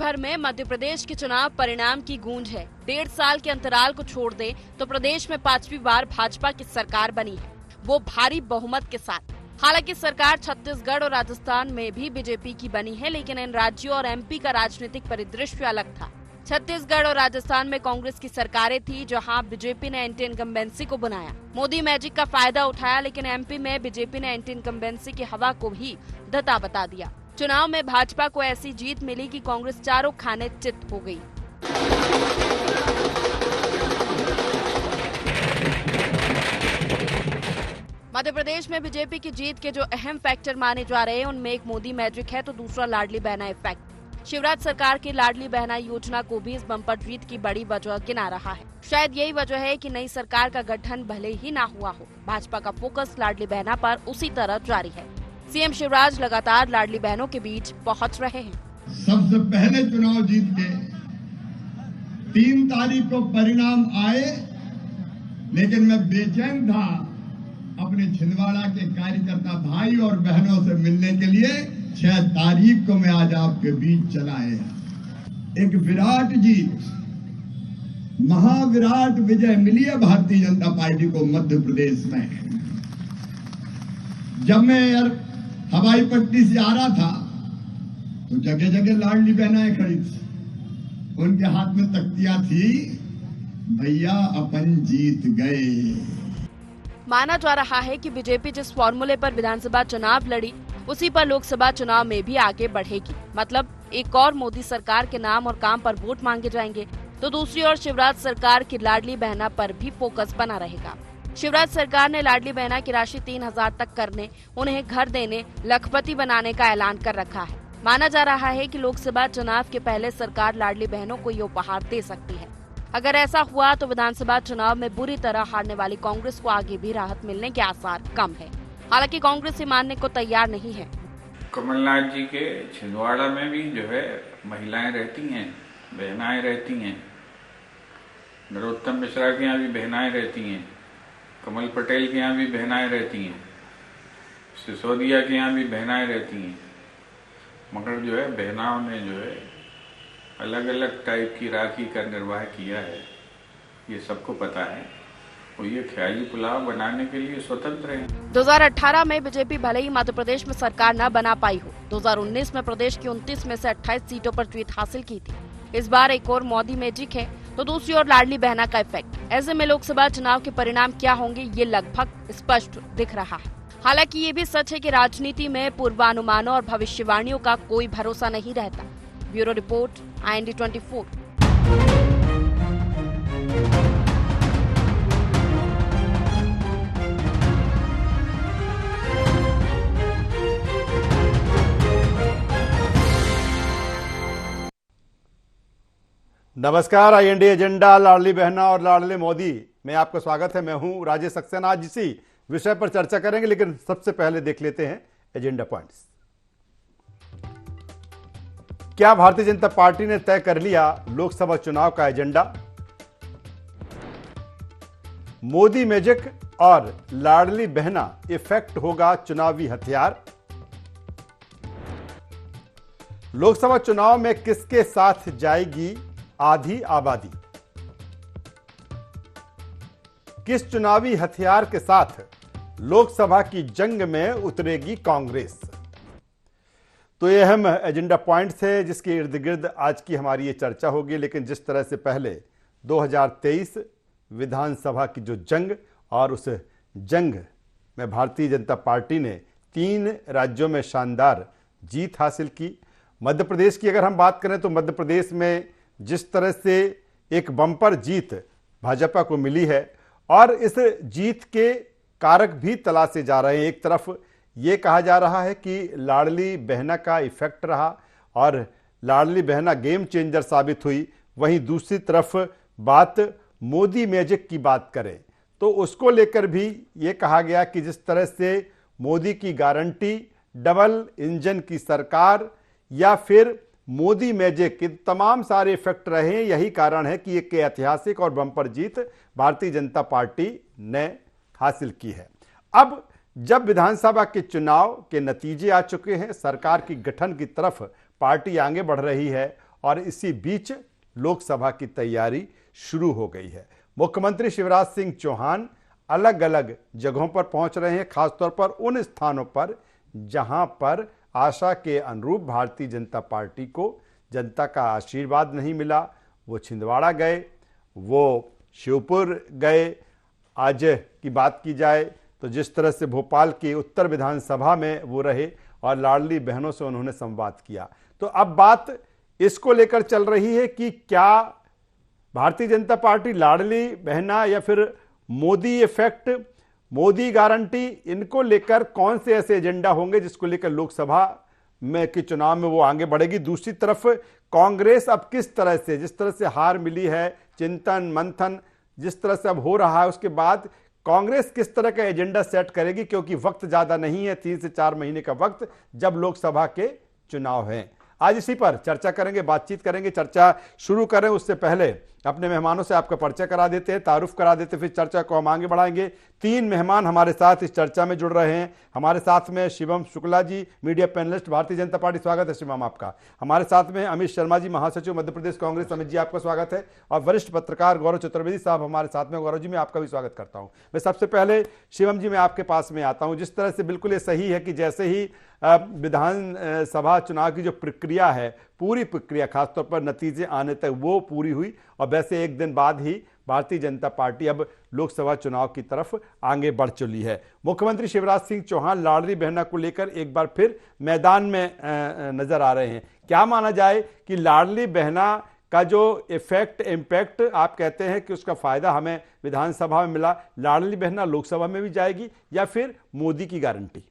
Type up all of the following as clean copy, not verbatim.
भर में मध्य प्रदेश के चुनाव परिणाम की गूंज है। 1.5 साल के अंतराल को छोड़ दें तो प्रदेश में 5वीं बार भाजपा की सरकार बनी है, वो भारी बहुमत के साथ। हालांकि सरकार छत्तीसगढ़ और राजस्थान में भी बीजेपी की बनी है, लेकिन इन राज्यों और एमपी का राजनीतिक परिदृश्य अलग था। छत्तीसगढ़ और राजस्थान में कांग्रेस की सरकारें थी, जहां बीजेपी ने एंटी इनकम्बेंसी को बनाया, मोदी मैजिक का फायदा उठाया। लेकिन एमपी में बीजेपी ने एंटी इनकम्बेंसी की हवा को भी धता बता दिया। चुनाव में भाजपा को ऐसी जीत मिली कि कांग्रेस चारों खाने चित हो गई। मध्य प्रदेश में बीजेपी की जीत के जो अहम फैक्टर माने जा रहे हैं, उनमें एक मोदी मैजिक है तो दूसरा लाडली बहना इफेक्ट। शिवराज सरकार की लाडली बहना योजना को भी इस बम्पर जीत की बड़ी वजह गिना रहा है। शायद यही वजह है कि नई सरकार का गठन भले ही ना हुआ हो, भाजपा का फोकस लाडली बहना पर उसी तरह जारी है। सीएम शिवराज लगातार लाडली बहनों के बीच पहुंच रहे हैं। सबसे पहले चुनाव जीत के 3 तारीख को परिणाम आए, लेकिन मैं बेचैन था अपने छिंदवाड़ा के कार्यकर्ता भाई और बहनों से मिलने के लिए। 6 तारीख को मैं आज आपके बीच चला आया। एक विराट जीत, महाविराट विजय मिली है भारतीय जनता पार्टी को मध्य प्रदेश में। जब मैं हवाई पट्टी से आ रहा था तो जगह जगह लाडली बहनाएं खड़ी थी, उनके हाथ में तख्तियां थी, भैया अपन जीत गए। माना जा रहा है कि बीजेपी जिस फॉर्मूले पर विधानसभा चुनाव लड़ी, उसी पर लोकसभा चुनाव में भी आगे बढ़ेगी। मतलब एक और मोदी सरकार के नाम और काम पर वोट मांगे जाएंगे, तो दूसरी ओर शिवराज सरकार की लाडली बहना पर भी फोकस बना रहेगा। शिवराज सरकार ने लाडली बहना की राशि 3,000 तक करने, उन्हें घर देने, लखपति बनाने का ऐलान कर रखा है। माना जा रहा है कि लोकसभा चुनाव के पहले सरकार लाडली बहनों को ये उपहार दे सकती है। अगर ऐसा हुआ तो विधानसभा चुनाव में बुरी तरह हारने वाली कांग्रेस को आगे भी राहत मिलने के आसार कम है। हालांकि कांग्रेस ये मानने को तैयार नहीं है। कमलनाथ जी के छिंदवाड़ा में भी जो है महिलाएं रहती हैं, बहनाएं रहती हैं। नरोत्तम मिश्रा के यहाँ भी बहनाएं रहती हैं, कमल पटेल के यहाँ भी बहनाएं रहती हैं, सिसोदिया के यहाँ भी बहनाएं रहती हैं। मगर जो है बहनाओं ने जो है अलग अलग टाइप की राखी का निर्वाह किया है, ये सबको पता है। और ये ख्याली पुलाव बनाने के लिए स्वतंत्र है। 2018 में बीजेपी भले ही मध्य प्रदेश में सरकार न बना पाई हो, 2019 में प्रदेश की 29 में से 28 सीटों पर जीत हासिल की थी। इस बार एक और मोदी मैजिक है तो दूसरी ओर लाडली बहना का इफेक्ट। ऐसे में लोकसभा चुनाव के परिणाम क्या होंगे, ये लगभग स्पष्ट दिख रहा है। हालांकि ये भी सच है कि राजनीति में पूर्वानुमानों और भविष्यवाणियों का कोई भरोसा नहीं रहता। Bureau report, IND 24। नमस्कार, IND एजेंडा, लाडली बहना और लाडले मोदी में आपका स्वागत है। मैं हूं राजेश सक्सेना। आज इसी विषय पर चर्चा करेंगे, लेकिन सबसे पहले देख लेते हैं एजेंडा पॉइंट्स। क्या भारतीय जनता पार्टी ने तय कर लिया लोकसभा चुनाव का एजेंडा? मोदी मैजिक और लाडली बहना इफेक्ट होगा चुनावी हथियार। लोकसभा चुनाव में किसके साथ जाएगी आधी आबादी? किस चुनावी हथियार के साथ लोकसभा की जंग में उतरेगी कांग्रेस? तो ये अहम एजेंडा पॉइंट्स है जिसके इर्द गिर्द आज की हमारी ये चर्चा होगी। लेकिन जिस तरह से पहले 2023 विधानसभा की जो जंग, और उस जंग में भारतीय जनता पार्टी ने 3 राज्यों में शानदार जीत हासिल की। मध्य प्रदेश की अगर हम बात करें तो मध्य प्रदेश में जिस तरह से एक बम्पर जीत भाजपा को मिली है, और इस जीत के कारक भी तलाशे जा रहे हैं। एक तरफ ये कहा जा रहा है कि लाडली बहना का इफेक्ट रहा और लाडली बहना गेम चेंजर साबित हुई। वहीं दूसरी तरफ बात मोदी मैजिक की बात करें तो उसको लेकर भी ये कहा गया कि जिस तरह से मोदी की गारंटी, डबल इंजन की सरकार या फिर मोदी मैजिक, के तमाम सारे इफेक्ट रहे। यही कारण है कि एक ऐतिहासिक और बम्पर जीत भारतीय जनता पार्टी ने हासिल की है। अब जब विधानसभा के चुनाव के नतीजे आ चुके हैं, सरकार की गठन की तरफ पार्टी आगे बढ़ रही है और इसी बीच लोकसभा की तैयारी शुरू हो गई है। मुख्यमंत्री शिवराज सिंह चौहान अलग अलग जगहों पर पहुंच रहे हैं, खासतौर पर उन स्थानों पर जहां पर आशा के अनुरूप भारतीय जनता पार्टी को जनता का आशीर्वाद नहीं मिला। वो छिंदवाड़ा गए, वो श्योपुर गए। आज की बात की जाए तो जिस तरह से भोपाल की उत्तर विधानसभा में वो रहे और लाडली बहनों से उन्होंने संवाद किया, तो अब बात इसको लेकर चल रही है कि क्या भारतीय जनता पार्टी लाडली बहना या फिर मोदी इफेक्ट, मोदी गारंटी, इनको लेकर कौन से ऐसे एजेंडा होंगे जिसको लेकर लोकसभा में के चुनाव में वो आगे बढ़ेगी। दूसरी तरफ कांग्रेस अब किस तरह से, जिस तरह से हार मिली है, चिंतन मंथन जिस तरह से अब हो रहा है, उसके बाद कांग्रेस किस तरह का एजेंडा सेट करेगी, क्योंकि वक्त ज्यादा नहीं है, 3 से 4 महीने का वक्त जब लोकसभा के चुनाव हैं। आज इसी पर चर्चा करेंगे, बातचीत करेंगे। चर्चा शुरू करें उससे पहले अपने मेहमानों से आपका परिचय करा देते हैं, तारुफ करा देते हैं, फिर चर्चा को हम आगे बढ़ाएंगे। 3 मेहमान हमारे साथ इस चर्चा में जुड़ रहे हैं। हमारे साथ में Shivam Shukla ji, media panelist, Bharatiya Janata party, स्वागत है शिवम आपका। हमारे साथ में अमित शर्मा जी, महासचिव मध्य प्रदेश कांग्रेस, अमित जी आपका स्वागत है। और वरिष्ठ पत्रकार गौरव चतुर्वेदी साहब हमारे साथ में। गौरव जी, मैं आपका भी स्वागत करता हूं। मैं सबसे पहले शिवम जी, मैं आपके पास में आता हूं। जिस तरह से बिल्कुल ये सही है कि जैसे ही विधानसभा चुनाव की जो प्रक्रिया है, पूरी प्रक्रिया खासतौर पर नतीजे आने तक वो पूरी हुई, और वैसे एक दिन बाद ही भारतीय जनता पार्टी अब लोकसभा चुनाव की तरफ आगे बढ़ चली है। मुख्यमंत्री शिवराज सिंह चौहान लाडली बहना को लेकर एक बार फिर मैदान में नजर आ रहे हैं। क्या माना जाए कि लाडली बहना का जो इफेक्ट, इम्पैक्ट आप कहते हैं कि उसका फायदा हमें विधानसभा में मिला, लाडली बहना लोकसभा में भी जाएगी या फिर मोदी की गारंटी?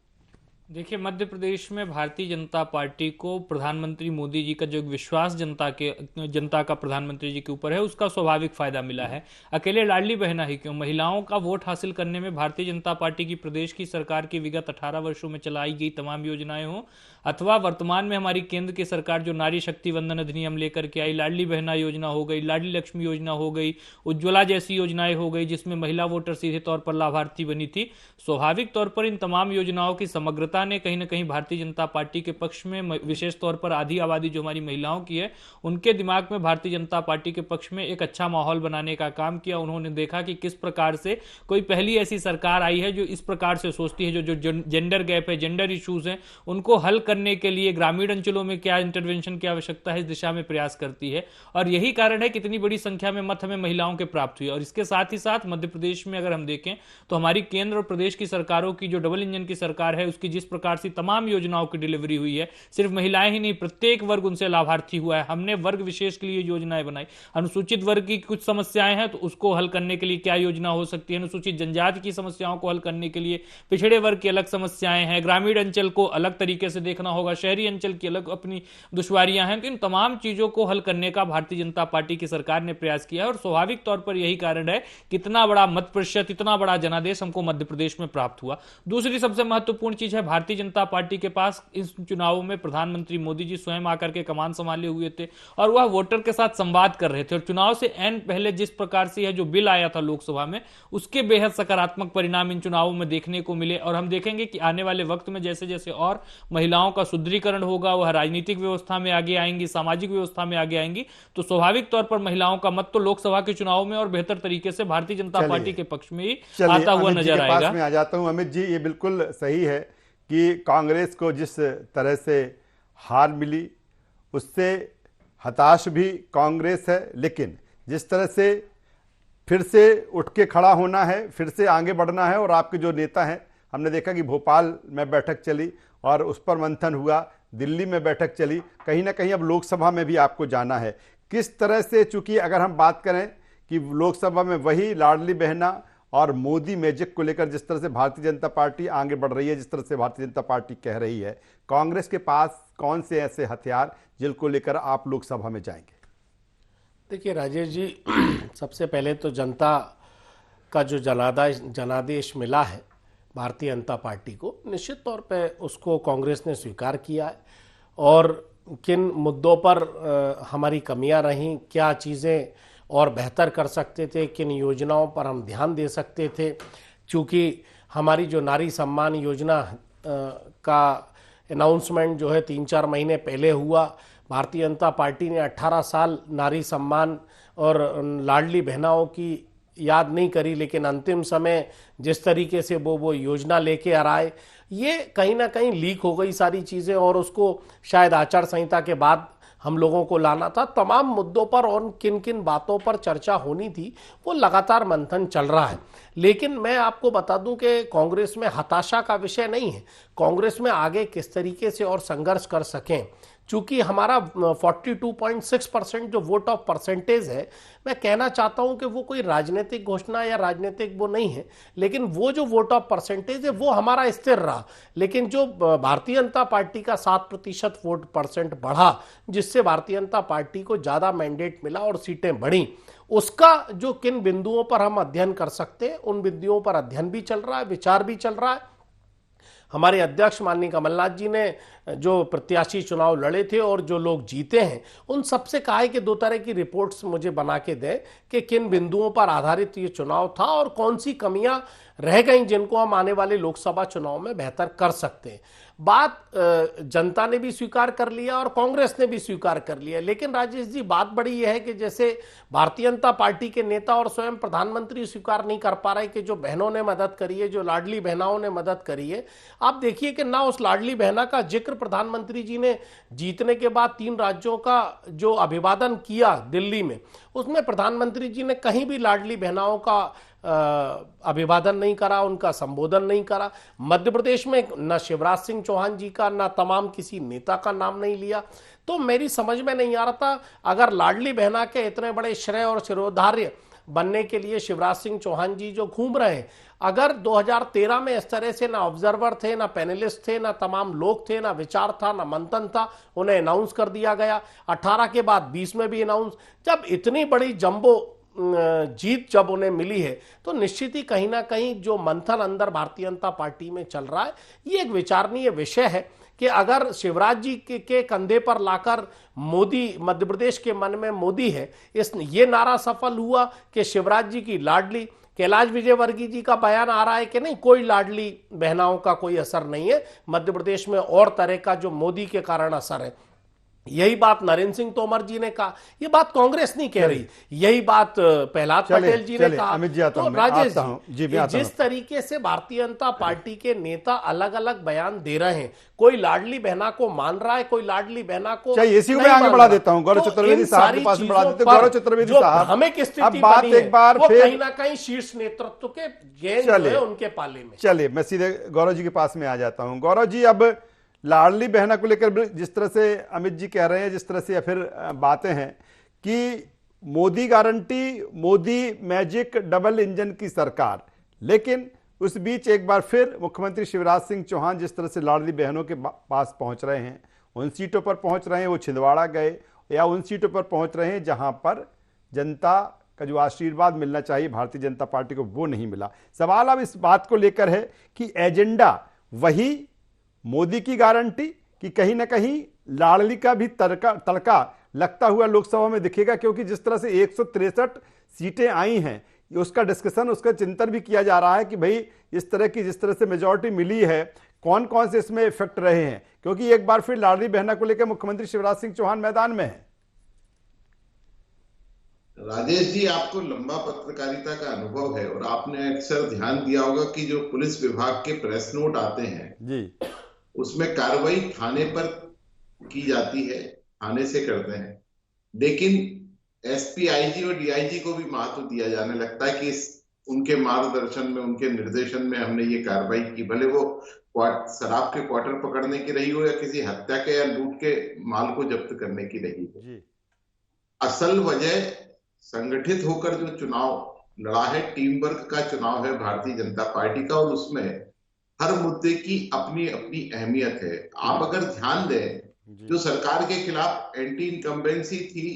देखिए, मध्य प्रदेश में भारतीय जनता पार्टी को प्रधानमंत्री मोदी जी का जो विश्वास जनता का प्रधानमंत्री जी के ऊपर है, उसका स्वाभाविक फायदा मिला है। अकेले लाडली बहना ही क्यों, महिलाओं का वोट हासिल करने में भारतीय जनता पार्टी की प्रदेश की सरकार की विगत 18 वर्षों में चलाई गई तमाम योजनाएं हों, अथवा वर्तमान में हमारी केंद्र की सरकार जो नारी शक्ति वंदन अधिनियम लेकर के आई, लाडली बहना योजना हो गई, लाडली लक्ष्मी योजना हो गई, उज्ज्वला जैसी योजनाएं हो गई जिसमें महिला वोटर सीधे तौर पर लाभार्थी बनी थी। स्वाभाविक तौर पर इन तमाम योजनाओं की समग्रता ने कहीं ना कहीं भारतीय जनता पार्टी के पक्ष में, विशेष तौर पर आधी आबादी जो हमारी महिलाओं की है, उनके दिमाग में भारतीय जनता पार्टी के पक्ष में एक अच्छा माहौल बनाने का काम किया। उन्होंने देखा कि किस प्रकार से कोई पहली ऐसी सरकार आई है जो इस प्रकार से सोचती है, जो जेंडर गैप है, जेंडर इश्यूज हैं, उनको हल करने के लिए ग्रामीण अंचलों में क्या इंटरवेंशन की आवश्यकता है, इस दिशा में प्रयास करती है। और यही कारण है कि इतनी बड़ी संख्या में मत हमें महिलाओं के प्राप्त हुए। और इसके साथ ही साथ मध्य प्रदेश में अगर हम देखें तो हमारी केंद्र और प्रदेश की सरकारों की जो डबल इंजन की सरकार है, उसकी जिस प्रकार से तमाम योजनाओं की डिलीवरी हुई है, सिर्फ महिलाएं ही नहीं, प्रत्येक वर्ग उनसे लाभार्थी हुआ है। हमने वर्ग विशेष के लिए योजनाएं बनाई। अनुसूचित वर्ग की कुछ समस्याएं हैं तो उसको हल करने के लिए क्या योजना हो सकती है, अनुसूचित जनजाति की समस्याओं को हल करने के लिए पिछड़े वर्ग की अलग समस्याएं हैं, ग्रामीण अंचल को अलग तरीके से देखना होगा, शहरी अंचल की अलग अपनी दुश्वारियां हैं। तो इन तमाम चीजों को हल करने का भारतीय जनता पार्टी की सरकार ने प्रयास किया है और स्वाभाविक तौर पर यही कारण है कि इतना बड़ा मत प्रतिशत, इतना बड़ा जनादेश हमको मध्य प्रदेश में प्राप्त हुआ। दूसरी सबसे महत्वपूर्ण चीज है, भारतीय जनता पार्टी के पास इस चुनावों में प्रधानमंत्री मोदी जी स्वयं आकर के कमान संभाले हुए थे और वह वोटर के साथ संवाद कर रहे थे। और चुनाव से एन पहले जिस प्रकार से यह जो बिल आया था लोकसभा में, उसके बेहद सकारात्मक परिणाम इन चुनावों में देखने को मिले। और हम देखेंगे कि आने वाले वक्त में जैसे जैसे और महिलाओं का सुदृढ़ीकरण होगा, वह राजनीतिक व्यवस्था में आगे आएंगी, सामाजिक व्यवस्था में आगे आएंगी, तो स्वाभाविक तौर पर महिलाओं का मत तो लोकसभा के चुनाव में और बेहतर तरीके से भारतीय जनता पार्टी के पक्ष में ही आता हुआ नजर आएगा। मैं आ जाता हूं अमित जी, ये बिल्कुल सही है कि कांग्रेस को जिस तरह से हार मिली उससे हताश भी कांग्रेस है, लेकिन जिस तरह से फिर से उठ के खड़ा होना है, फिर से आगे बढ़ना है। और आपके जो नेता हैं, हमने देखा कि भोपाल में बैठक चली और उस पर मंथन हुआ, दिल्ली में बैठक चली, कहीं ना कहीं अब लोकसभा में भी आपको जाना है। किस तरह से, चूंकि अगर हम बात करें कि लोकसभा में वही लाडली बहना और मोदी मैजिक को लेकर जिस तरह से भारतीय जनता पार्टी आगे बढ़ रही है, जिस तरह से भारतीय जनता पार्टी कह रही है, कांग्रेस के पास कौन से ऐसे हथियार जिनको लेकर आप लोकसभा में जाएंगे? देखिए राजेश जी, सबसे पहले तो जनता का जो जनादेश मिला है भारतीय जनता पार्टी को, निश्चित तौर पे उसको कांग्रेस ने स्वीकार किया है। और किन मुद्दों पर हमारी कमियां रहीं, क्या चीज़ें और बेहतर कर सकते थे, किन योजनाओं पर हम ध्यान दे सकते थे। चूँकि हमारी जो नारी सम्मान योजना का अनाउंसमेंट जो है 3-4 महीने पहले हुआ, भारतीय जनता पार्टी ने 18 साल नारी सम्मान और लाडली बहनाओं की याद नहीं करी, लेकिन अंतिम समय जिस तरीके से वो योजना लेके आ रहा है, ये कहीं ना कहीं लीक हो गई सारी चीज़ें, और उसको शायद आचार संहिता के बाद हम लोगों को लाना था। तमाम मुद्दों पर और किन किन बातों पर चर्चा होनी थी, वो लगातार मंथन चल रहा है। लेकिन मैं आपको बता दूं कि कांग्रेस में हताशा का विषय नहीं है। कांग्रेस में आगे किस तरीके से और संघर्ष कर सकें, चूंकि हमारा 42.6% जो वोट ऑफ परसेंटेज है, मैं कहना चाहता हूं कि वो कोई राजनीतिक घोषणा या राजनीतिक वो नहीं है, लेकिन वो जो वोट ऑफ परसेंटेज है वो हमारा स्थिर रहा। लेकिन जो भारतीय जनता पार्टी का 7% वोट परसेंट बढ़ा, जिससे भारतीय जनता पार्टी को ज्यादा मैंडेट मिला और सीटें बढ़ी, उसका जो किन बिंदुओं पर हम अध्ययन कर सकते हैं, उन बिंदुओं पर अध्ययन भी चल रहा है, विचार भी चल रहा है। हमारे अध्यक्ष माननीय कमलनाथ जी ने जो प्रत्याशी चुनाव लड़े थे और जो लोग जीते हैं, उन सबसे कहा है कि 2 तरह की रिपोर्ट्स मुझे बना के दें कि किन बिंदुओं पर आधारित ये चुनाव था और कौन सी कमियां रह गई जिनको हम आने वाले लोकसभा चुनाव में बेहतर कर सकते हैं। बात जनता ने भी स्वीकार कर लिया और कांग्रेस ने भी स्वीकार कर लिया। लेकिन राजेश जी, बात बड़ी यह है कि जैसे भारतीय जनता पार्टी के नेता और स्वयं प्रधानमंत्री स्वीकार नहीं कर पा रहे कि जो बहनों ने मदद करी है, जो लाडली बहनाओं ने मदद करी है, आप देखिए कि ना उस लाडली बहना का जिक्र प्रधानमंत्री जी ने जीतने के बाद 3 राज्यों का जो अभिवादन किया दिल्ली में, उसमें प्रधानमंत्री जी ने कहीं भी लाडली बहनाओं का अभिवादन नहीं करा, उनका संबोधन नहीं करा। मध्य प्रदेश में न शिवराज सिंह चौहान जी का, न तमाम किसी नेता का नाम नहीं लिया। तो मेरी समझ में नहीं आ रहा था, अगर लाडली बहना के इतने बड़े श्रेय और शिरोधार्य बनने के लिए शिवराज सिंह चौहान जी जो घूम रहे हैं, अगर 2013 में इस तरह से ना ऑब्जर्वर थे, ना पैनलिस्ट थे, ना तमाम लोग थे, ना विचार था, ना मंथन था, उन्हें अनाउंस कर दिया गया। 18 के बाद 20 में भी अनाउंस, जब इतनी बड़ी जंबो जीत जब उन्हें मिली है, तो निश्चित ही कहीं ना कहीं जो मंथन अंदर भारतीय जनता पार्टी में चल रहा है, ये एक विचारणीय विषय है कि अगर शिवराज जी के कंधे पर लाकर मोदी, मध्य प्रदेश के मन में मोदी है, ये नारा सफल हुआ कि शिवराज जी की लाडली। कैलाश विजयवर्गीय जी का बयान आ रहा है कि नहीं, कोई लाडली बहनाओं का कोई असर नहीं है, मध्य प्रदेश में और तरह का जो मोदी के कारण असर है। यही बात नरेंद्र सिंह तोमर जी ने कहा, ये बात कांग्रेस नहीं कह रही, यही बात प्रहलाद पटेल जी ने कहा। तो राजेश जी, जिस तरीके से भारतीय जनता पार्टी के नेता अलग अलग बयान दे रहे हैं, कोई लाडली बहना को मान रहा है, कोई लाडली बहना को इसी को मैं आगे बढ़ा देता हूं। गौरव चतुर्वेदी साहब के पास बढ़ा देते। गौरव चतुर्वेदी साहब, हमें किस स्थिति बात एक बार फिर कहीं ना कहीं शीर्ष नेतृत्व के गेंद है उनके पाले में। चलिए, मैं सीधे गौरव जी के पास में आ जाता हूं। गौरव जी, अब लाडली बहना को लेकर जिस तरह से अमित जी कह रहे हैं, जिस तरह से या फिर बातें हैं कि Modi guarantee, Modi magic, double engine की सरकार, लेकिन उस बीच एक बार फिर मुख्यमंत्री शिवराज सिंह चौहान जिस तरह से लाडली बहनों के पास पहुंच रहे हैं, उन सीटों पर पहुंच रहे हैं, वो छिंदवाड़ा गए या उन सीटों पर पहुंच रहे हैं जहां पर जनता का जो आशीर्वाद मिलना चाहिए भारतीय जनता पार्टी को, वो नहीं मिला। सवाल अब इस बात को लेकर है कि एजेंडा वही मोदी की गारंटी कि कहीं ना कहीं लाडली का भी तड़का लगता हुआ लोकसभा में दिखेगा, क्योंकि जिस तरह से 163 सीटें आई हैं, उसका डिस्कशन, उसका चिंतन भी किया जा रहा है कि भाई इस तरह की जिस तरह से मेजॉरिटी मिली है, कौन कौन से इसमें इफेक्ट रहे हैं, क्योंकि एक बार फिर लाडली बहना को लेकर मुख्यमंत्री शिवराज सिंह चौहान मैदान में है। राजेश जी, आपको लंबा पत्रकारिता का अनुभव है और आपने अक्सर ध्यान दिया होगा कि जो पुलिस विभाग के प्रेस नोट आते हैं जी, उसमें कार्रवाई थाने पर की जाती है, थाने से करते हैं, लेकिन एसपी, आईजी और डीआईजी को भी महत्व दिया जाने लगता है कि उनके मार्गदर्शन में, उनके निर्देशन में हमने ये कार्रवाई की, भले वो शराब के क्वार्टर पकड़ने की रही हो या किसी हत्या के या लूट के माल को जब्त करने की रही हो। असल वजह संगठित होकर जो चुनाव लड़ा है, टीम वर्क का चुनाव है भारतीय जनता पार्टी का, और उसमें हर मुद्दे की अपनी अपनी अहमियत है। आप अगर ध्यान दें, जो सरकार के खिलाफ एंटी इनकम्बेंसी थी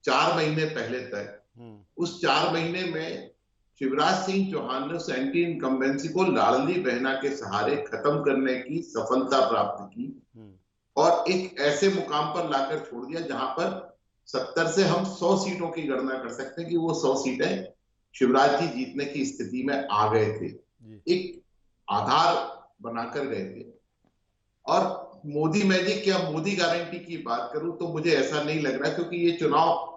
4 महीने पहले तक, उस 4 महीने में शिवराज सिंह चौहान ने उस एंटी इनकम्बेंसी को लाडली बहना के सहारे खत्म करने की सफलता प्राप्त की और एक ऐसे मुकाम पर लाकर छोड़ दिया जहां पर 70 से हम 100 सीटों की गणना कर सकते हैं कि वो 100 सीटें शिवराज जी जीतने की स्थिति में आ गए थे, एक आधार बनाकर गए थे। और मोदी मैजिक या मोदी गारंटी की बात करूं तो मुझे ऐसा नहीं लग रहा, क्योंकि ये चुनाव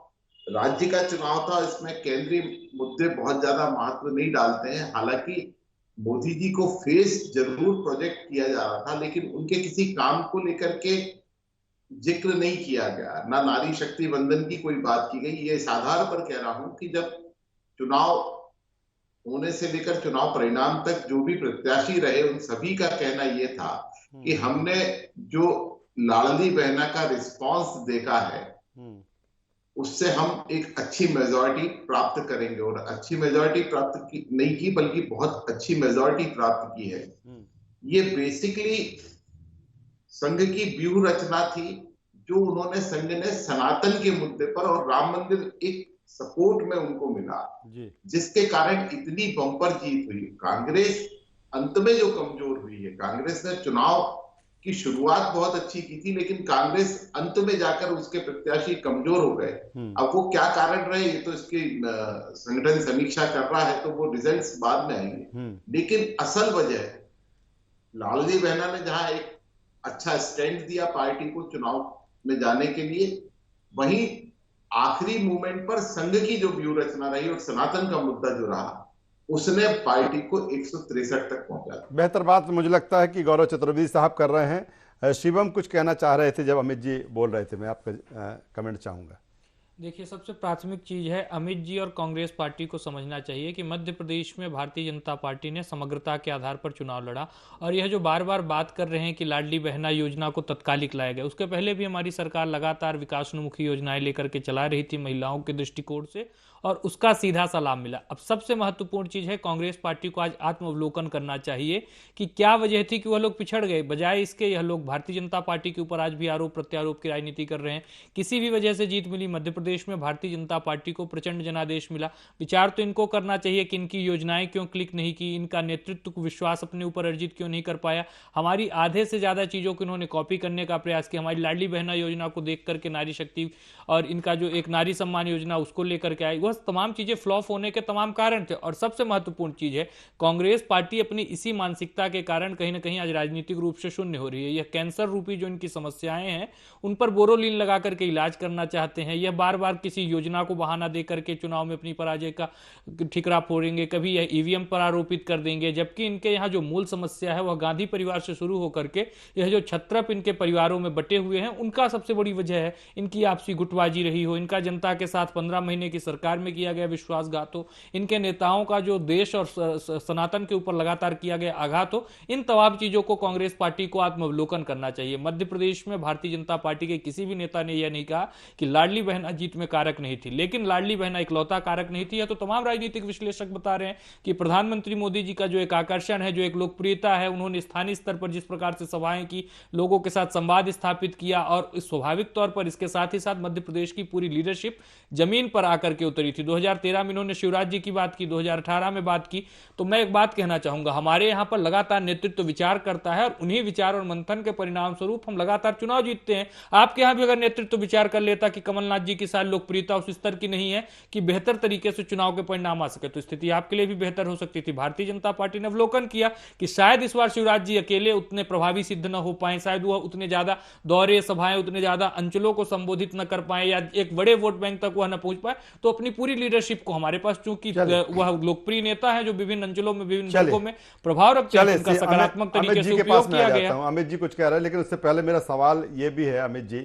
राज्य का चुनाव था, इसमें केंद्रीय मुद्दे बहुत ज्यादा महत्व नहीं डालते हैं। हालांकि मोदी जी को फेस जरूर प्रोजेक्ट किया जा रहा था, लेकिन उनके किसी काम को लेकर के जिक्र नहीं किया गया, ना नारी शक्ति वंदन की कोई बात की गई। ये इस आधार पर कह रहा हूं कि जब चुनाव होने से लेकर चुनाव परिणाम तक जो भी प्रत्याशी रहे उन सभी का कहना यह था कि हमने जो लाडली बहना का रिस्पांस देखा है उससे हम एक अच्छी मेजॉरिटी प्राप्त करेंगे, और अच्छी मेजॉरिटी प्राप्त नहीं की बल्कि बहुत अच्छी मेजॉरिटी प्राप्त की है। ये बेसिकली संघ की व्यूह रचना थी जो उन्होंने, संघ ने सनातन के मुद्दे पर और राम मंदिर एक सपोर्ट में उनको मिला, जिसके कारण इतनी बम्पर जीत हुई। कांग्रेस अंत में जो कमजोर हुई है, कांग्रेस ने चुनाव की शुरुआत बहुत अच्छी की थी, लेकिन कांग्रेस अंत में जाकर उसके प्रत्याशी कमजोर हो गए। अब वो क्या कारण रहे ये तो इसकी संगठन समीक्षा कर रहा है, तो वो रिजल्ट्स बाद में आएंगे। लेकिन असल वजह लाडली बहना ने जहां एक अच्छा स्टैंड दिया पार्टी को चुनाव में जाने के लिए, वहीं आखिरी मूवमेंट पर संघ की जो व्यूह रचना रही और सनातन का मुद्दा जो रहा उसने पार्टी को 163 तक पहुंचा। बेहतर बात मुझे लगता है कि गौरव चतुर्वेदी साहब कर रहे हैं। शिवम कुछ कहना चाह रहे थे जब अमित जी बोल रहे थे, मैं आपका कमेंट चाहूंगा। देखिए, सबसे प्राथमिक चीज है अमित जी और कांग्रेस पार्टी को समझना चाहिए कि मध्य प्रदेश में भारतीय जनता पार्टी ने समग्रता के आधार पर चुनाव लड़ा, और यह जो बार बार बात कर रहे हैं कि लाडली बहना योजना को तत्कालिक लाया गया, उसके पहले भी हमारी सरकार लगातार विकासोन्मुखी योजनाएं लेकर के चला रही थी महिलाओं के दृष्टिकोण से, और उसका सीधा सा लाभ मिला। अब सबसे महत्वपूर्ण चीज है, कांग्रेस पार्टी को आज आत्मावलोकन करना चाहिए कि क्या वजह थी कि वह लोग पिछड़ गए। बजाय इसके यह लोग भारतीय जनता पार्टी के ऊपर आज भी आरोप प्रत्यारोप की राजनीति कर रहे हैं। किसी भी वजह से जीत मिली, मध्य प्रदेश में भारतीय जनता पार्टी को प्रचंड जनादेश मिला। विचार तो इनको करना चाहिए कि इनकी योजनाएं क्यों क्लिक नहीं की, इनका नेतृत्व को विश्वास अपने ऊपर अर्जित क्यों नहीं कर पाया। हमारी आधे से ज्यादा चीजों को इन्होंने कॉपी करने का प्रयास किया। हमारी लाडली बहना योजना को देख करके नारी शक्ति और इनका जो एक नारी सम्मान योजना उसको लेकर के आई, वह तमाम चीजें फ्लॉप होने के तमाम कारण थे। और सबसे महत्वपूर्ण चीज है, कांग्रेस पार्टी अपनी इसी मानसिकता के कारण कहीं ना कहीं आज राजनीतिक रूप से शून्य हो रही है। यह कैंसर रूपी जो इनकी समस्याएं हैं उन पर बोरोलिन लगा करके इलाज करना चाहते हैं। यह बार बार किसी योजना को बहाना दे करके चुनाव में अपनी पराजय का ठिकरा फोड़ेंगे, कभी यह ईवीएम पर आरोपित कर देंगे, जबकि इनके यहाँ जो मूल समस्या है वह गांधी परिवार से शुरू होकर के यह जो छत्रप इनके परिवारों में बटे हुए हैं उनका सबसे बड़ी वजह है इनकी आपसी गुटबाजी रही हो, इनका जनता के साथ 15 महीने की सरकार में किया गया विश्वासघात हो, इनके नेताओं का जो देश और सनातन के ऊपर लगातार किया गया आघात हो। इन तमाम चीजों को कांग्रेस पार्टी को आत्मावलोकन करना चाहिए। मध्य प्रदेश में भारतीय जनता पार्टी के किसी भी नेता ने यह नहीं कहा कि लाडली बहना जीत में कारक नहीं थी, लेकिन लाडली बहना इकलौता कारक नहीं थी। यह तो तमाम राजनीतिक विश्लेषक बता रहे हैं कि प्रधानमंत्री मोदी जी का जो एक आकर्षण है, जो एक लोकप्रियता है, उन्होंने स्थानीय स्तर पर जिस प्रकार से सभाएं की, लोगों के साथ संवाद स्थापित किया, और स्वाभाविक तौर पर इसके साथ ही साथ मध्य प्रदेश की पूरी लीडरशिप जमीन पर आकर के उतरी थी। 2013 में इन्होंने शिवराज जी की बात की, 2018 में बात की। तो मैं एक बात कहना चाहूंगा, हमारे यहां पर लगातार नेतृत्व विचार करता है और उन्हीं विचार और मंथन के परिणाम स्वरूप हम लगातार चुनाव जीतते हैं। आपके यहां भी अगर नेतृत्व विचार कर लेता कि कमलनाथ जी की साथ लोकप्रियता उस स्तर की नहीं है कि बेहतर तरीके से चुनाव के परिणाम आ सके, तो स्थिति आपके लिए भी बेहतर हो सकती थी। भारतीय जनता पार्टी ने अवलोकन किया कि शायद इस बार शिवराज जी अकेले उतने प्रभावी सिद्ध न हो पाए, शायद वह उतने ज्यादा दौरे सभाएं, उतने ज्यादा अंचलों को संबोधित न कर पाए, या एक बड़े वोट बैंक तक वह न पहुंच पाए। तो अपनी पूरी लीडरशिप को, हमारे पास चूंकि वह लोकप्रिय नेता है जो विभिन्न अंचलों में विभिन्न वर्गों में प्रभाव रखते हैं, उनका सकारात्मक तरीके से उपयोग किया गया। अमित जी कुछ कह रहे हैं, लेकिन उससे पहले मेरा सवाल यह भी है अमित जी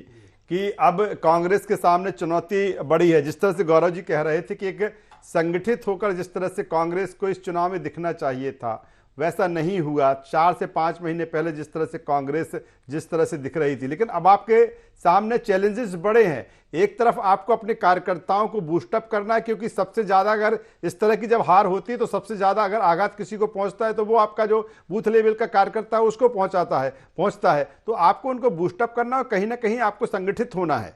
कि अब कांग्रेस के सामने चुनौती बड़ी है। जिस तरह से गौरव जी कह रहे थे कि एक संगठित होकर जिस तरह से कांग्रेस को इस चुनाव में दिखना चाहिए था वैसा नहीं हुआ। 4 से 5 महीने पहले जिस तरह से कांग्रेस जिस तरह से दिख रही थी, लेकिन अब आपके सामने चैलेंजेस बड़े हैं। एक तरफ आपको अपने कार्यकर्ताओं को बूस्टअप करना है, क्योंकि सबसे ज्यादा अगर इस तरह की जब हार होती है तो सबसे ज्यादा अगर आघात किसी को पहुंचता है तो वो आपका जो बूथ लेवल का कार्यकर्ता है उसको पहुंचता है। तो आपको उनको बूस्टअप करना और कहीं ना कहीं आपको संगठित होना है।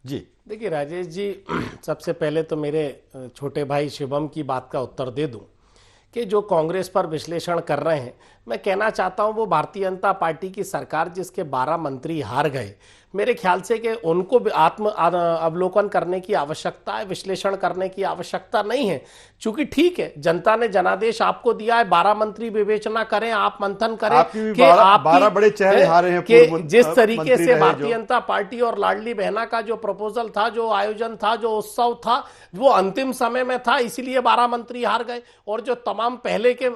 जी देखिए राजेश जी, सबसे पहले तो मेरे छोटे भाई शिवम की बात का उत्तर दे दूं कि जो कांग्रेस पर विश्लेषण कर रहे हैं, मैं कहना चाहता हूं वो भारतीय जनता पार्टी की सरकार जिसके 12 मंत्री हार गए, मेरे ख्याल से कि उनको भी आत्म अवलोकन करने की आवश्यकता है, विश्लेषण करने की आवश्यकता नहीं है। चूंकि ठीक है, जनता ने जनादेश आपको दिया है, 12 मंत्री विवेचना करें, आप मंथन करें कि 12 बड़े चेहरे हारे हैं कि जिस तरीके से भारतीय जनता पार्टी और लाडली बहना का जो प्रपोजल था, जो आयोजन था, जो उत्सव था, वो अंतिम समय में था, इसीलिए 12 मंत्री हार गए। और जो तमाम पहले के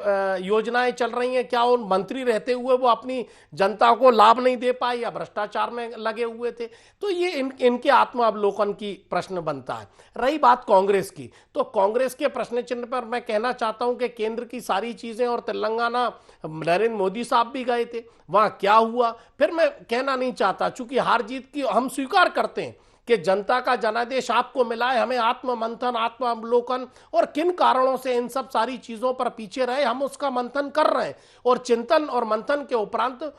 योजनाएं चल रही हैं, क्या उन मंत्री रहते हुए वो अपनी जनता को लाभ नहीं दे पाए या भ्रष्टाचार में लगे हुए थे? तो ये इनके आत्मावलोकन की प्रश्न बनता है। रही बात कांग्रेस की, तो कांग्रेस के प्रश्न चिन्ह पर मैं कहना चाहता हूं कि केंद्र की सारी चीजें, और तेलंगाना नरेंद्र मोदी साहब भी गए थे, वहां क्या हुआ फिर मैं कहना नहीं चाहता। चूंकि हार जीत की हम स्वीकार करते हैं कि जनता का जनादेश आपको मिला है, हमें आत्म मंथन, आत्म अवलोकन और किन कारणों से इन सब सारी चीजों पर पीछे रहे, हम उसका मंथन कर रहे हैं। और चिंतन और मंथन के उपरांत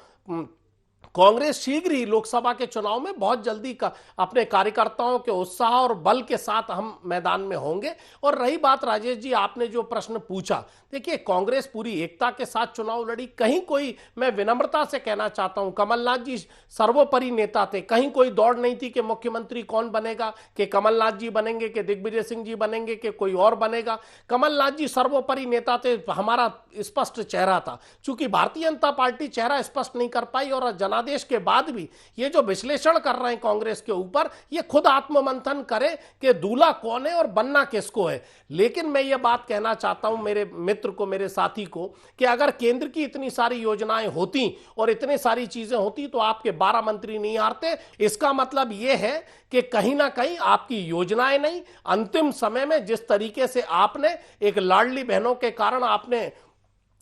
कांग्रेस शीघ्र ही लोकसभा के चुनाव में बहुत जल्दी अपने कार्यकर्ताओं के उत्साह और बल के साथ हम मैदान में होंगे। और रही बात राजेश जी, आपने जो प्रश्न पूछा, देखिए कांग्रेस पूरी एकता के साथ चुनाव लड़ी। कहीं कोई, मैं विनम्रता से कहना चाहता हूं, कमलनाथ जी सर्वोपरि नेता थे, कहीं कोई दौड़ नहीं थी कि मुख्यमंत्री कौन बनेगा, कि कमलनाथ जी बनेंगे, कि दिग्विजय सिंह जी बनेंगे, कि कोई और बनेगा। कमलनाथ जी सर्वोपरि नेता थे, हमारा स्पष्ट चेहरा था। चूंकि भारतीय जनता पार्टी चेहरा स्पष्ट नहीं कर पाई और जनादेश के बाद भी ये जो विश्लेषण कर रहे हैं कांग्रेस के ऊपर, ये खुद आत्ममंथन करे कि दूल्हा कौन है और बनना किसको है। लेकिन मैं ये बात कहना चाहता हूं मेरे मित्र को, मेरे साथी को, कि अगर केंद्र की इतनी सारी योजनाएं होती और इतनी सारी चीजें होती तो आपके 12 मंत्री नहीं हारते। इसका मतलब यह है कि कहीं ना कहीं आपकी योजनाएं नहीं, अंतिम समय में जिस तरीके से आपने एक लाडली बहनों के कारण आपने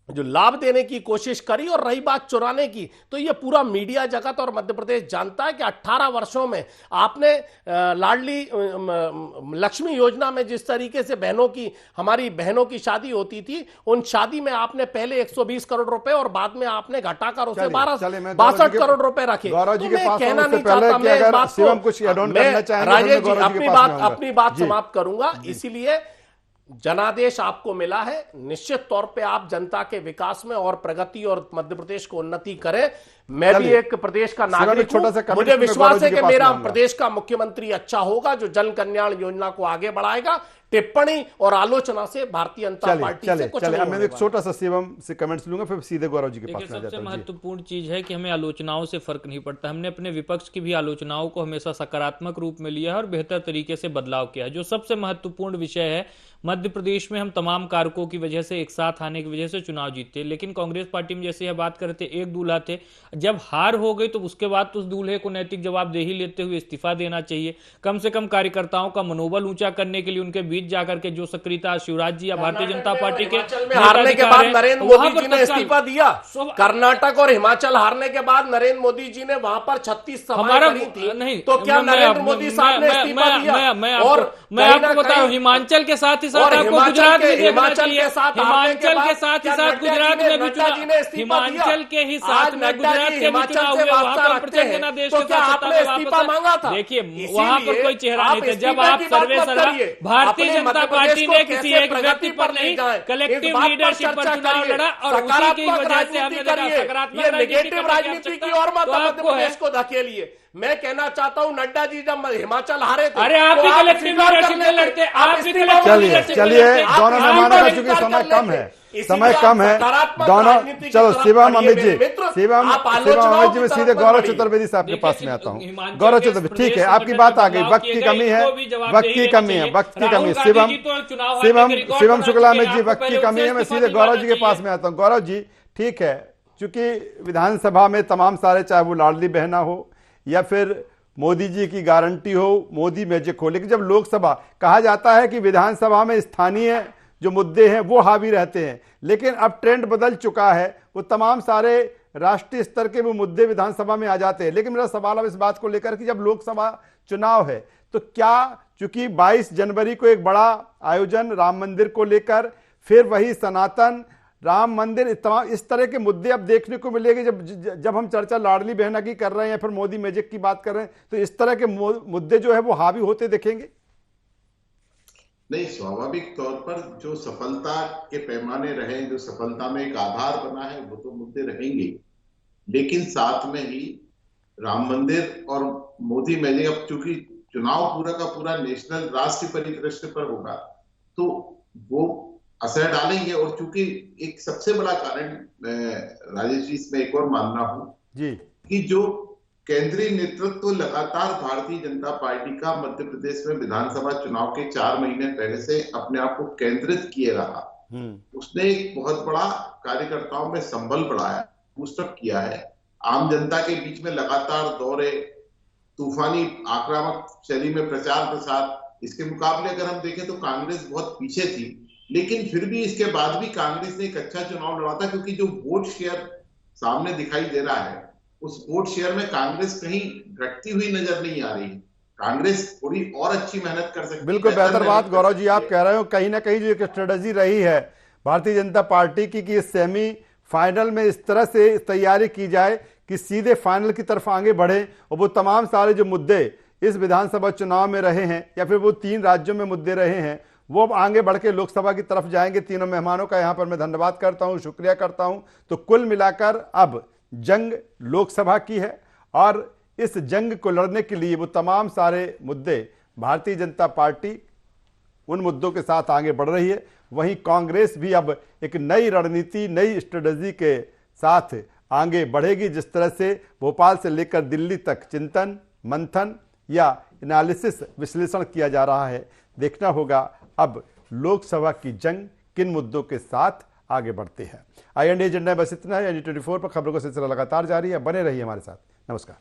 जो लाभ देने की कोशिश करी, और रही बात चुराने की, तो ये पूरा मीडिया जगत और मध्य प्रदेश जानता है कि 18 वर्षों में आपने लाडली लक्ष्मी योजना में जिस तरीके से बहनों की, हमारी बहनों की शादी होती थी, उन शादी में आपने पहले 120 करोड़ रुपए और बाद में आपने घटाकर उसे 62 करोड़ रुपए रखे। तो मैं कहना नहीं चाहता, मैं इस बात को, राजेश जी अपनी बात समाप्त करूंगा। इसीलिए जनादेश आपको मिला है, निश्चित तौर पे आप जनता के विकास में और प्रगति और मध्य प्रदेश को उन्नति करें। मैं भी एक प्रदेश का नागरिक हूं, मुझे विश्वास है कि मेरा प्रदेश का मुख्यमंत्री अच्छा होगा, जो जन कल्याण योजना को आगे बढ़ाएगा। टिप्पणी और आलोचना से भारतीय जनता पार्टी से कुछ नहीं होने वाला। मैं एक छोटा सा शिवम से कमेंट्स लूंगा, फिर सीधे गौरव जी के पास में जाता हूं। सबसे महत्वपूर्ण चीज है कि हमें आलोचनाओं से फर्क नहीं पड़ता। हमने अपने विपक्ष की भी आलोचनाओं को हमेशा सकारात्मक रूप में लिया है और बेहतर तरीके से बदलाव किया है। जो सबसे महत्वपूर्ण विषय है, मध्य प्रदेश में हम तमाम कारकों की वजह से, एक साथ आने की वजह से चुनाव जीते, लेकिन कांग्रेस पार्टी में जैसे यह बात करते एक दूल्हा थे, जब हार हो गई तो उसके बाद तो उस दूल्हे को नैतिक जवाबदेही लेते हुए इस्तीफा देना चाहिए। कम से कम कार्यकर्ताओं का मनोबल ऊंचा करने के लिए उनके बीच जाकर के जो सक्रियता शिवराज जी या भारतीय जनता पार्टी के हारने के बाद नरेंद्र मोदी जी ने इस्तीफा दिया। कर्नाटक और हिमाचल हारने के बाद नरेंद्र मोदी जी ने वहां पर 36 सभाएं करी थी, नहीं तो क्या नरेंद्र मोदी साहब ने इस्तीफा दिया? और मैं आपको बताऊं, हिमाचल के साथ ही साथ आपको गुजरात में हिमाचल के साथ हिमाचल के साथ ही साथ गुजरात में भी चुनाव, हिमाचल के ही साथ में गुजरात के भी चुनाव हुए, वहां पर प्रचंड जनादेश के साथ इस्तीफा मांगा था। देखिए वहां पर कोई चेहरा नहीं था। जब आप सर्वे सरा भारतीय जनता पार्टी ने किसी एक व्यक्ति पर नहीं, कलेक्टिव लीडरशिप पर चुनाव लड़ा और उसी की वजह से हमने देखा सकारात्मक नेगेटिव राजनीति की और मत मध्य प्रदेश को धकेलिए। मैं कहना चाहता हूं नड्डा जी जब हिमाचल हारे थे, अरे आप भी कलेक्टिव लीडरशिप में लड़ते, आप भी चलिए दोनों मेहमानों का चूंकि समय कम है, समय कम है दोनों। चलो शिवम अमित जी, शिवम अमित जी, मैं सीधे गौरव चतुर्वेदी साहब के पास में आता हूँ। गौरव चतुर्वेदी, ठीक है, आपकी बात आ गई, वक्त की कमी है, वक्त की कमी है, वक्त की कमी है। शिवम शुक्ला अमित जी, वक्त की कमी है, मैं सीधे गौरव जी के पास में आता हूँ। गौरव जी, ठीक है, चूंकि विधानसभा में तमाम सारे, चाहे वो लाडली बहना हो या फिर मोदी जी की गारंटी हो, मोदी मैजिक हो, लेकिन जब लोकसभा, कहा जाता है कि विधानसभा में स्थानीय जो मुद्दे हैं वो हावी रहते हैं, लेकिन अब ट्रेंड बदल चुका है, वो तमाम सारे राष्ट्रीय स्तर के वो मुद्दे विधानसभा में आ जाते हैं। लेकिन मेरा सवाल अब इस बात को लेकर कि जब लोकसभा चुनाव है तो क्या, चूंकि 22 जनवरी को एक बड़ा आयोजन राम मंदिर को लेकर, फिर वही सनातन राम मंदिर, इस तरह के मुद्दे अब देखने को मिलेंगे। जब हम चर्चा लाडली बहना की कर रहे हैं या फिर मोदी मैजिक की बात कर रहे हैं, तो इस तरह के मुद्दे जो है वो हावी होते दिखेंगे। नहीं, स्वाभाविक तौर पर जो सफलता के पैमाने रहे, जो सफलता में एक आधार बना है, वो तो मुद्दे रहेंगे, लेकिन साथ में ही राम मंदिर और मोदी मैजिक, अब चूंकि चुनाव पूरा का पूरा नेशनल राष्ट्रीय परिदृश्य पर होगा तो वो असर डालेंगे। और चूंकि एक सबसे बड़ा कारण राजेश जी इसमें एक और मानना हूं जी कि जो केंद्रीय नेतृत्व लगातार भारतीय जनता पार्टी का मध्य प्रदेश में विधानसभा चुनाव के 4 महीने पहले से अपने आप को केंद्रित किए रहा, उसने एक बहुत बड़ा कार्यकर्ताओं में संबल बढ़ाया, बूस्टअप किया है। आम जनता के बीच में लगातार दौरे, तूफानी आक्रामक शैली में प्रचार प्रसार, इसके मुकाबले अगर हम देखें तो कांग्रेस बहुत पीछे थी, लेकिन फिर भी इसके बाद भी कांग्रेस ने एक अच्छा चुनाव लड़ा था, क्योंकि जो वोट शेयर सामने दिखाई दे रहा है उस वोट शेयर में कांग्रेस कहीं घटती हुई नजर नहीं आ रही। कांग्रेस थोड़ी और अच्छी मेहनत कर सकती है। बिल्कुल बेहतर बात गौरव जी आप कह रहे हो। कहीं ना कहीं जो एक स्ट्रेटजी रही है भारतीय जनता पार्टी की कि सेमी फाइनल में इस तरह से तैयारी की जाए कि सीधे फाइनल की तरफ आगे बढ़े, और वो तमाम सारे जो मुद्दे इस विधानसभा चुनाव में रहे हैं या फिर वो 3 राज्यों में मुद्दे रहे हैं वो अब आगे बढ़ के लोकसभा की तरफ जाएंगे। तीनों मेहमानों का यहाँ पर मैं धन्यवाद करता हूँ, शुक्रिया करता हूँ। तो कुल मिलाकर अब जंग लोकसभा की है और इस जंग को लड़ने के लिए वो तमाम सारे मुद्दे भारतीय जनता पार्टी उन मुद्दों के साथ आगे बढ़ रही है। वहीं कांग्रेस भी अब एक नई रणनीति, नई स्ट्रेटजी के साथ आगे बढ़ेगी। जिस तरह से भोपाल से लेकर दिल्ली तक चिंतन मंथन या एनालिसिस विश्लेषण किया जा रहा है, देखना होगा अब लोकसभा की जंग किन मुद्दों के साथ आगे बढ़ते हैं। IND एजेंडा बस इतना है। ND 24 पर खबरों का सिलसिला लगातार जारी है, बने रहिए हमारे साथ। नमस्कार।